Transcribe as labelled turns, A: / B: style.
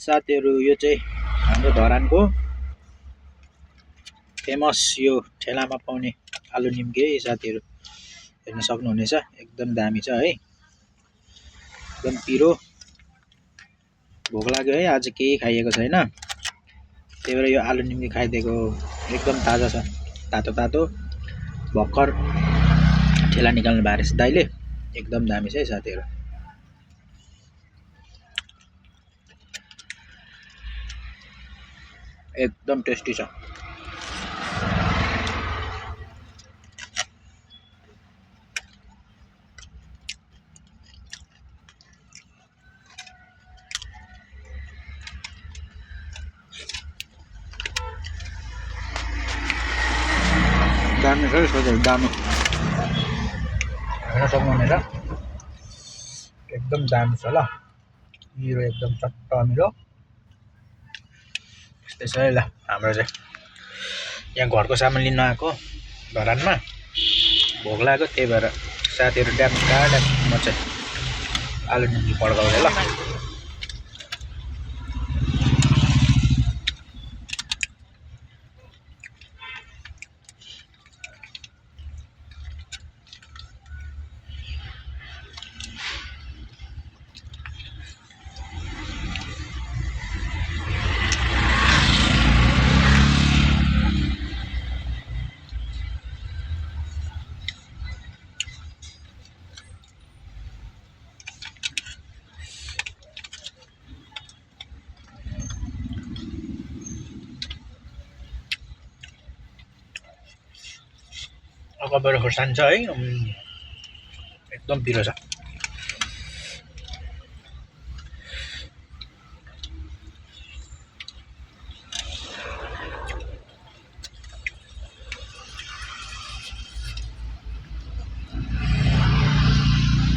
A: साथीहरु यो चाहिँ हाम्रो धरानको फेमस यो ठेलामा पाउने आलु निम्की साथीहरु हेर्न सक्नुहुनेछ एकदम दामी छ है एकदम पिरो भोक लाग्यो है आज केही खाइएको छैन त्यही भएर यो आलु निम्की खाइदिएको एकदम ताजा छ तातो तातो भर्खर ठेला निकाल्नु भएको रहेछ दाइले एकदम दामी छ है साथीहरु एकदम टेस्टी छ दामी छ साथीहरु दामी हेर्न सक्नुहुनेछ एकदम दामी छ ल पिरो एकदम चट्ट मिलो त्यस्तै छ है ल हाम्रो चाहिँ यहाँ घरको सामान लिन आएको धरानमा भोक लाग्यो त्यही भएर साथीहरु ड्याम म चाहिँ आलु निम्की पड्काउने ल अकबर खोर्सानी छ है एकदम पिरो छ